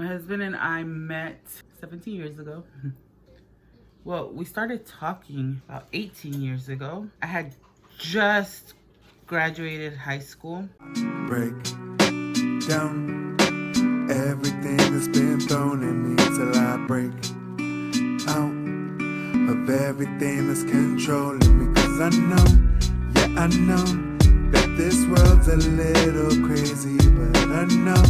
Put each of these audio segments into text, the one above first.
My husband and I met 17 years ago. Well, we started talking about 18 years ago. I had just graduated high school. Break down everything that's been thrown at me till I break out of everything that's controlling me. Cause I know, yeah, I know that this world's a little crazy, but I know,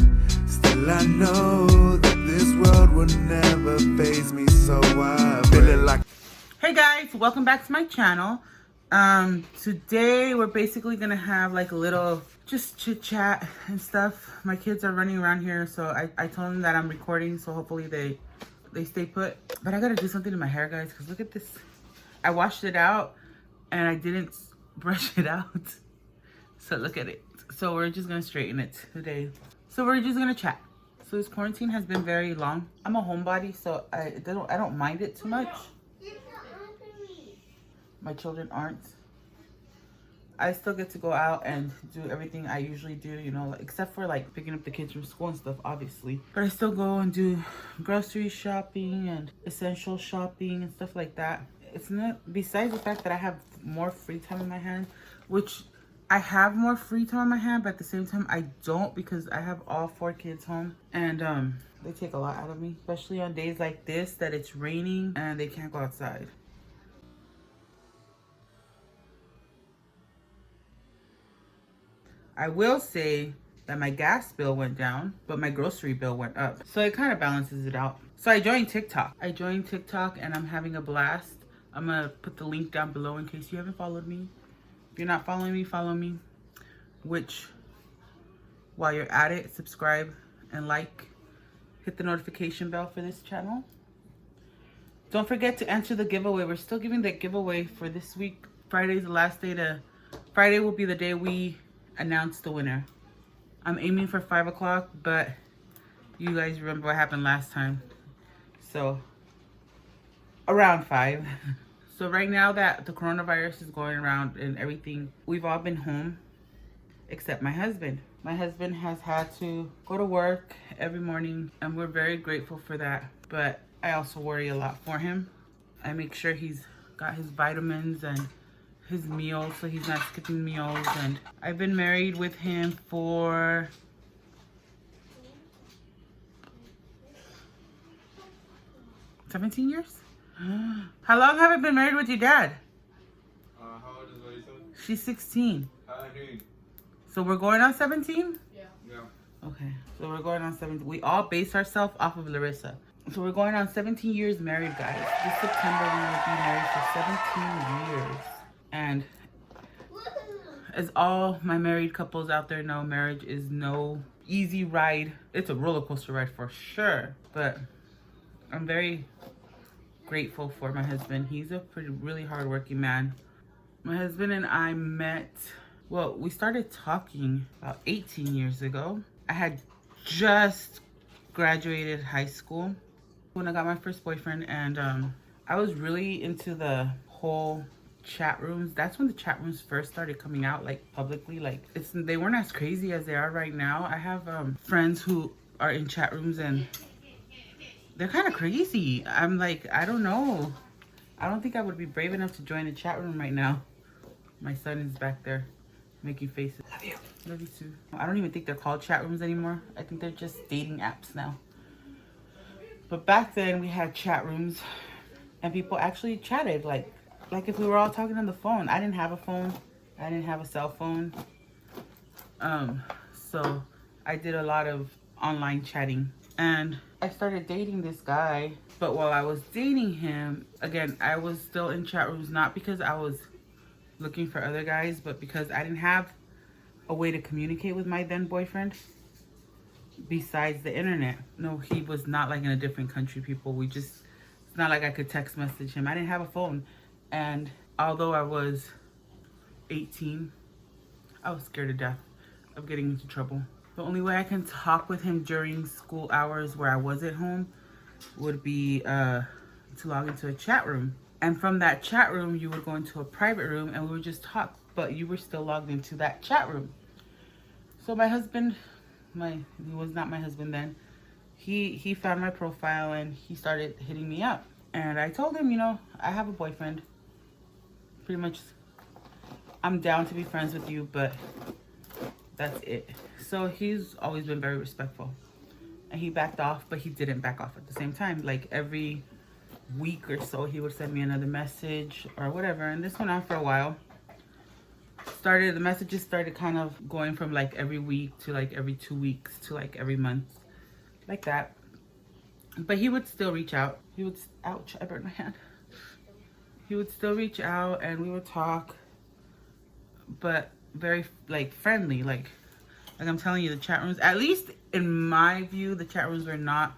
still I know that this world will never faze me. So I feel it like. Hey guys, welcome back to my channel. Today we're basically gonna have like a little just chit chat and stuff. My kids are running around here, so I told them that I'm recording, so hopefully they stay put. But I gotta do something to my hair, guys, because look at this. I washed it out and I didn't brush it out. So look at it. So we're just gonna straighten it today. So we're just gonna chat. So this quarantine has been very long. I'm a homebody, so I don't mind it too much. My children aren't. I still get to go out and do everything I usually do, you know, except for like picking up the kids from school and stuff, obviously. But I still go and do grocery shopping and essential shopping and stuff like that. It's not, besides the fact that I have more free time in my hand, which I have more free time on my hand, but at the same time I don't, because I have all 4 kids home and they take a lot out of me, especially on days like this that it's raining and they can't go outside. I will say that my gas bill went down, but my grocery bill went up. So it kind of balances it out. So I joined TikTok. And I'm having a blast. I'm going to put the link down below in case you haven't followed me. If you're not following me, follow me. Which, while you're at it, subscribe and like. Hit the notification bell for this channel. Don't forget to enter the giveaway. We're still giving that giveaway for this week. Friday's the last day to... Friday will be the day we announce the winner. I'm aiming for 5 o'clock, but you guys remember what happened last time. So, around 5. So right now that the coronavirus is going around and everything, we've all been home, except my husband. My husband has had to go to work every morning, and we're very grateful for that. But I also worry a lot for him. I make sure he's got his vitamins and his meals, so he's not skipping meals. And I've been married with him for 17 years. How long have I been married with your dad? How old is Larissa? She's 16. I hear you. So we're going on 17? Yeah. Okay, so we're going on 17. We all base ourselves off of Larissa. So we're going on 17 years married, guys. This September we will be married for 17 years. And as all my married couples out there know, marriage is no easy ride. It's a roller coaster ride for sure. But I'm very grateful for my husband. He's a really hardworking man. My husband and I met, well, we started talking about 18 years ago. I had just graduated high school when I got my first boyfriend, and I was really into the whole chat rooms. That's when the chat rooms first started coming out, like publicly. Like they weren't as crazy as they are right now. I have friends who are in chat rooms and they're kind of crazy. I'm like, I don't know. I don't think I would be brave enough to join a chat room right now. My son is back there making faces. Love you. Love you too. I don't even think they're called chat rooms anymore. I think they're just dating apps now. But back then we had chat rooms and people actually chatted like if we were all talking on the phone. I didn't have a phone. I didn't have a cell phone. So I did a lot of online chatting. And I started dating this guy. But while I was dating him, again, I was still in chat rooms, not because I was looking for other guys, but because I didn't have a way to communicate with my then boyfriend besides the internet. No, he was not like in a different country, people. It's not like I could text message him. I didn't have a phone. And although I was 18, I was scared to death of getting into trouble. The only way I can talk with him during school hours where I was at home would be to log into a chat room. And from that chat room, you would go into a private room and we would just talk, but you were still logged into that chat room. So my husband, he was not my husband then, he found my profile and he started hitting me up. And I told him, you know, I have a boyfriend. Pretty much, I'm down to be friends with you, but that's it. So he's always been very respectful. And he backed off, but he didn't back off at the same time. Like every week or so, he would send me another message or whatever. And this went on for a while. The messages started kind of going from like every week to like every 2 weeks to like every month. Like that. But he would still reach out. He would, ouch, I burned my hand. He would still reach out and we would talk. But very like friendly, like I'm telling you, the chat rooms, at least in my view, the chat rooms were not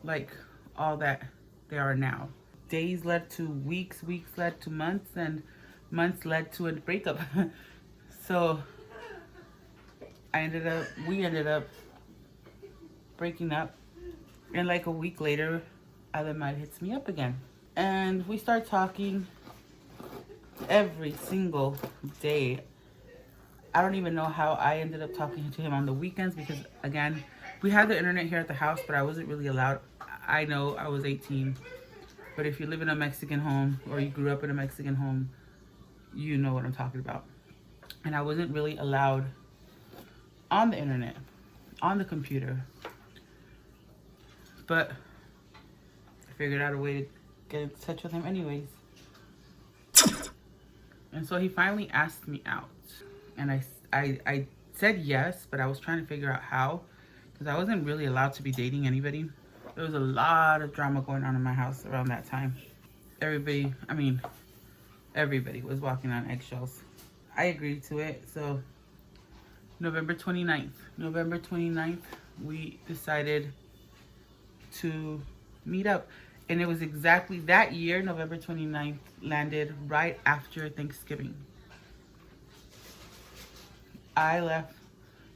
like all that they are now. Days led to weeks, weeks led to months, and months led to a breakup. So we ended up breaking up, and like a week later, Alemad hits me up again, and we start talking every single day. I don't even know how I ended up talking to him on the weekends because, again, we had the internet here at the house, but I wasn't really allowed. I know I was 18, but if you live in a Mexican home or you grew up in a Mexican home, you know what I'm talking about. And I wasn't really allowed on the internet, on the computer. But I figured out a way to get in touch with him anyways. And so he finally asked me out. And I said yes, but I was trying to figure out how, because I wasn't really allowed to be dating anybody. There was a lot of drama going on in my house around that time. Everybody was walking on eggshells. I agreed to it. So November 29th, we decided to meet up. And it was exactly that year, November 29th, landed right after Thanksgiving. I left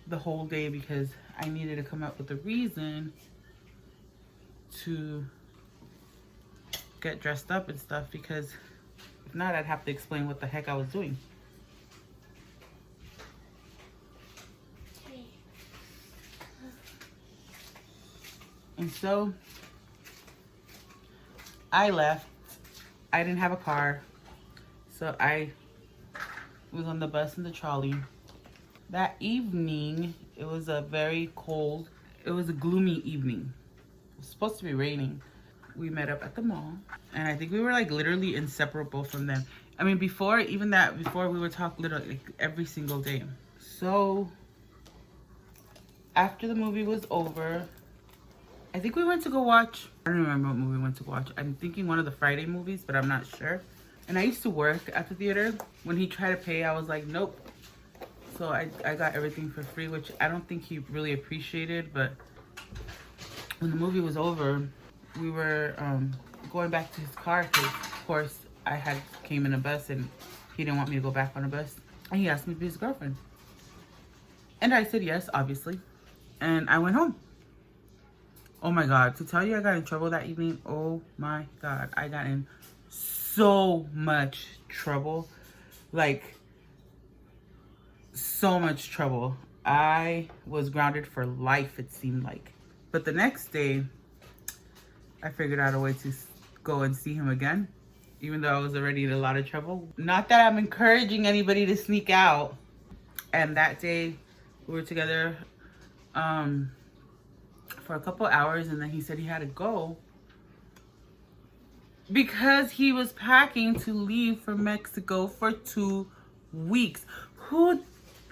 the whole day because I needed to come up with a reason to get dressed up and stuff, because if not, I'd have to explain what the heck I was doing. And so I left. I didn't have a car, so I was on the bus and the trolley. That evening, it was a very cold, it was a gloomy evening. It was supposed to be raining. We met up at the mall, and I think we were like literally inseparable from them. I mean, before we would talk literally like every single day. So after the movie was over, I think we went to go watch, I don't remember what movie we went to watch. I'm thinking one of the Friday movies, but I'm not sure. And I used to work at the theater. When he tried to pay, I was like, nope. So I got everything for free, which I don't think he really appreciated. But when the movie was over, we were going back to his car because, of course, I came in a bus and he didn't want me to go back on a bus. And he asked me to be his girlfriend. And I said yes, obviously. And I went home. Oh my God, to tell you I got in trouble that evening, oh my God. I got in so much trouble. Like, so much trouble. I was grounded for life, it seemed like. But the next day, I figured out a way to go and see him again, even though I was already in a lot of trouble. Not that I'm encouraging anybody to sneak out. And that day, we were together for a couple hours, and then he said he had to go because he was packing to leave for Mexico for 2 weeks. Who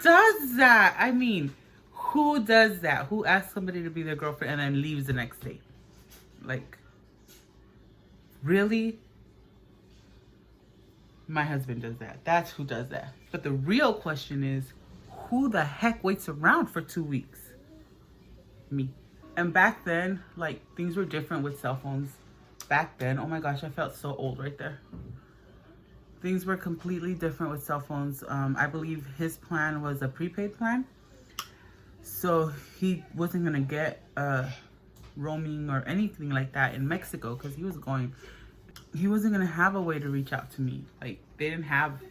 does that? I mean, who does that? Who asks somebody to be their girlfriend and then leaves the next day? Like, really? My husband does that. That's who does that. But the real question is, who the heck waits around for 2 weeks? Me. And back then, like, things were different with cell phones. Back then, oh my gosh, I felt so old right there. Things were completely different with cell phones. I believe his plan was a prepaid plan. So he wasn't gonna get roaming or anything like that in Mexico because he wasn't gonna have a way to reach out to me. Like, they didn't have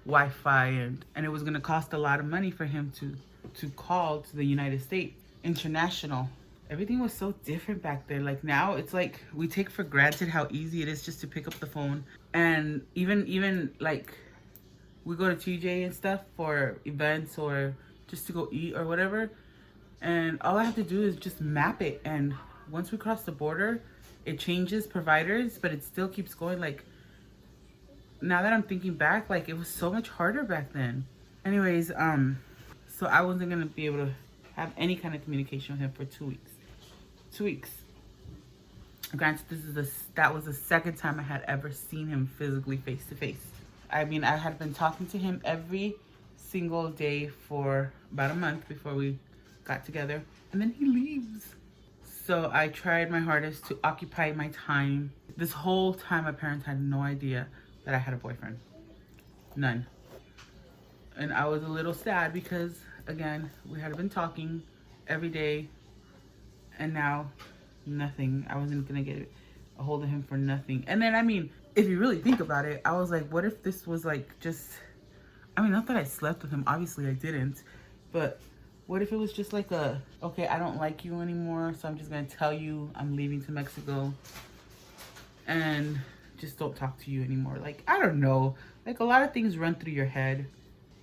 Wi-Fi, and it was gonna cost a lot of money for him to call to the United States, international. everything was so different back then. Like now it's like we take for granted how easy it is just to pick up the phone. And even like we go to TJ and stuff for events or just to go eat or whatever. And all I have to do is just map it. And once we cross the border, it changes providers, but it still keeps going. Like now that I'm thinking back, like it was so much harder back then. Anyways, so I wasn't gonna be able to have any kind of communication with him for 2 weeks. 2 weeks. Granted, that was the second time I had ever seen him physically face to face. I mean, I had been talking to him every single day for about a month before we got together, and then he leaves. So I tried my hardest to occupy my time. This whole time, my parents had no idea that I had a boyfriend. None. And I was a little sad because, again, we had been talking every day, and now nothing. I wasn't gonna get a hold of him for nothing. And then, I mean, if you really think about it, I was like, what if this was like just, I mean, not that I slept with him, obviously I didn't, but what if it was just like okay, I don't like you anymore, so I'm just gonna tell you I'm leaving to Mexico and just don't talk to you anymore. Like, I don't know, like a lot of things run through your head.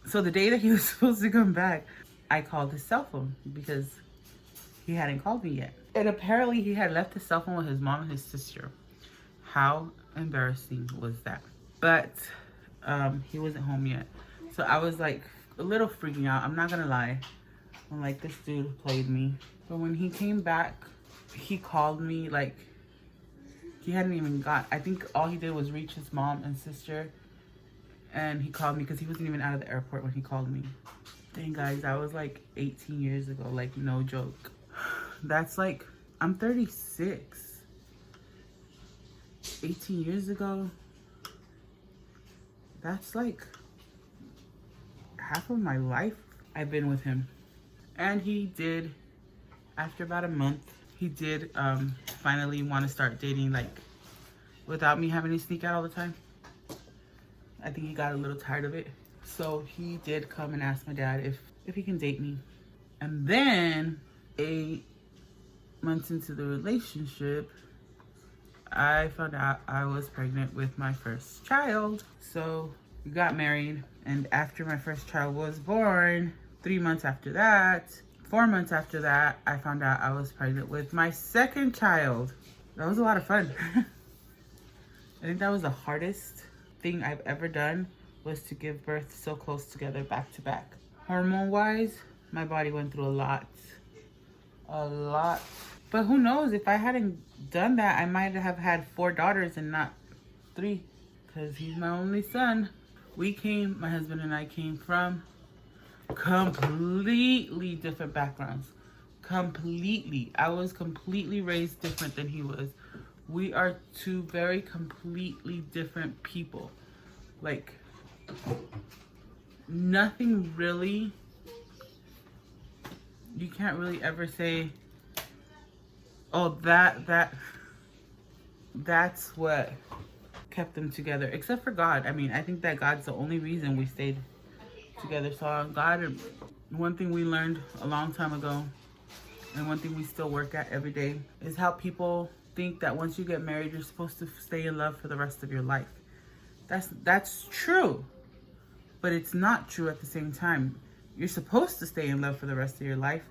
So the day that he was supposed to come back, I called his cell phone because he hadn't called me yet. And apparently he had left his cell phone with his mom and his sister. How embarrassing was that? But he wasn't home yet. So I was like a little freaking out. I'm not gonna lie. I'm like, this dude played me. But when he came back, he called me like, he hadn't even I think all he did was reach his mom and sister. And he called me because he wasn't even out of the airport when he called me. Dang, guys, that was like 18 years ago. Like, no joke. That's like, I'm 36. 18 years ago. That's like half of my life I've been with him. And he did, after about a month, he did finally want to start dating, like, without me having to sneak out all the time. I think he got a little tired of it. So he did come and ask my dad if he can date me. And then 8 months into the relationship, I found out I was pregnant with my first child. So we got married, and after my first child was born, 3 months after that, 4 months after that, I found out I was pregnant with my second child. That was a lot of fun. I think that was the hardest thing I've ever done, was to give birth so close together, back to back. Hormone-wise, my body went through a lot. But who knows, if I hadn't done that, I might have had 4 daughters and not 3, because he's my only son. My husband and I came from completely different backgrounds. Completely. I was completely raised different than he was. We are 2 very completely different people. Like, nothing really, you can't really ever say, oh, that's what kept them together, except for God. I mean, I think that God's the only reason we stayed together. So God, one thing we learned a long time ago, and one thing we still work at every day, is how people think that once you get married, you're supposed to stay in love for the rest of your life. That's true, but it's not true at the same time. You're supposed to stay in love for the rest of your life,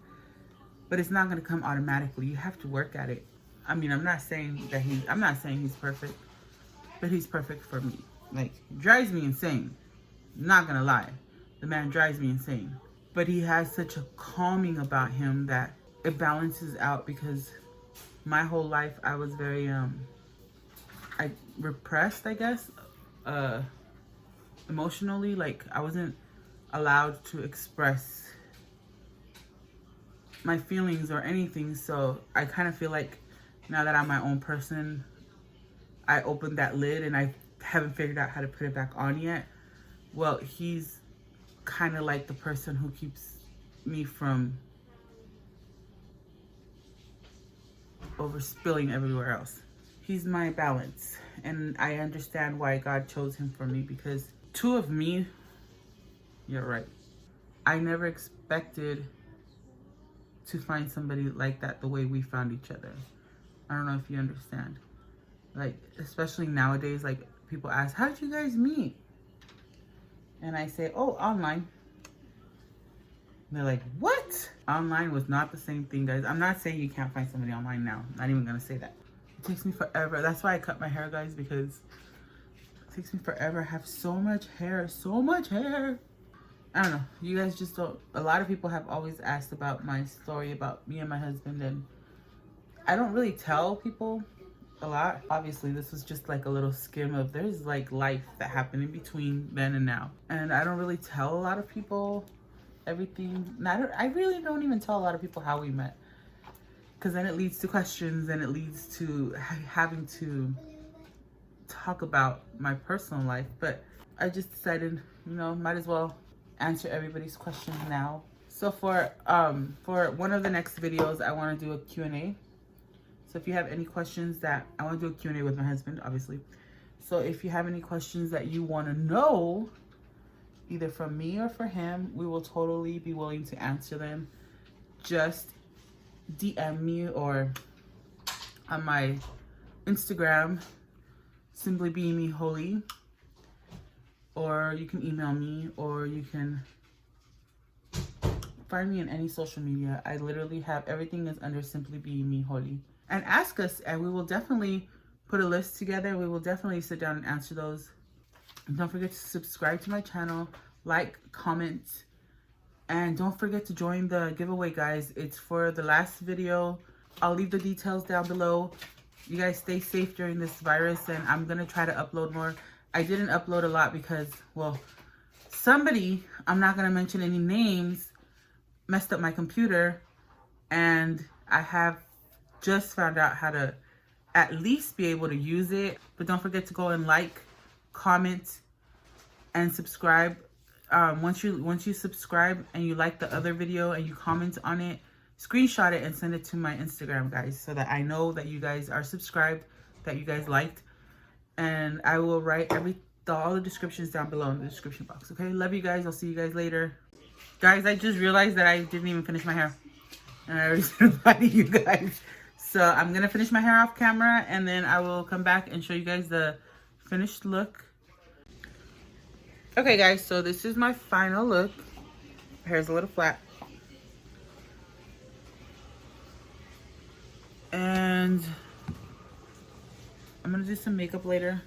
but it's not going to come automatically. You have to work at it. I mean, I'm not saying he's perfect, but he's perfect for me. Like, he drives me insane. Not gonna lie, the man drives me insane. But he has such a calming about him that it balances out, because my whole life I was very I repressed, I guess, emotionally. Like, I wasn't allowed to express my feelings or anything. So I kind of feel like now that I'm my own person, I opened that lid and I haven't figured out how to put it back on yet. Well, he's kind of like the person who keeps me from overspilling everywhere else. He's my balance, and I understand why God chose him for me, because 2 of me, you're right, I never expected to find somebody like that the way we found each other. I don't know if you understand. Like, especially nowadays, like, people ask, how did you guys meet? And I say, oh, online. And they're like, what? Online was not the same thing, guys. I'm not saying you can't find somebody online now. I'm not even gonna say that. It takes me forever. That's why I cut my hair, guys, because it takes me forever. I have so much hair, so much hair. I don't know. You guys just don't. A lot of people have always asked about my story about me and my husband, and I don't really tell people a lot. Obviously, this was just like a little skim of there's like life that happened in between then and now. And I don't really tell a lot of people everything. I really don't even tell a lot of people how we met, because then it leads to questions and it leads to having to talk about my personal life. But I just decided, you know, might as well answer everybody's questions now. So for one of the next videos, I want to do a Q&A. So if you have any questions that I want to do a Q&A with my husband, obviously. So if you have any questions that you want to know, either from me or for him, we will totally be willing to answer them. Just DM me or on my Instagram, SIMPLYBEINGMEHOLY, or you can email me, or you can find me in any social media. I literally have everything is under SIMPLYBEINGMEHOLY. And ask us, and we will definitely put a list together. We will definitely sit down and answer those. And don't forget to subscribe to my channel, like, comment, and don't forget to join the giveaway, guys. It's for the last video. I'll leave the details down below. You guys stay safe during this virus, and I'm gonna try to upload more. I didn't upload a lot because, well, somebody, I'm not gonna mention any names, messed up my computer, and I have just found out how to at least be able to use it. But don't forget to go and like, comment, and subscribe. Once you subscribe and you like the other video and you comment on it, screenshot it and send it to my Instagram, guys, so that I know that you guys are subscribed, that you guys liked. And I will write all the descriptions down below in the description box. Okay, love you guys. I'll see you guys later. Guys, I just realized that I didn't even finish my hair, and I already started inviting you guys. So I'm gonna finish my hair off camera, and then I will come back and show you guys the finished look. Okay, guys, so this is my final look. My hair's a little flat, and I'm gonna do some makeup later,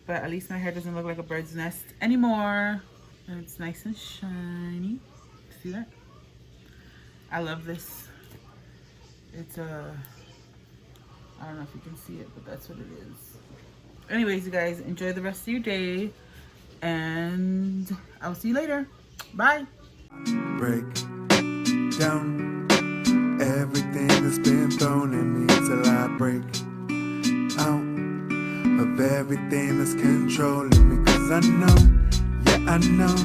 but at least my hair doesn't look like a bird's nest anymore, and it's nice and shiny. See that? I love this. It's I don't know if you can see it, but that's what it is. Anyways, you guys, enjoy the rest of your day, and I'll see you later. Bye. Break down everything that's been thrown at me till I break out of everything that's controlling me. 'Cause I know, yeah, I know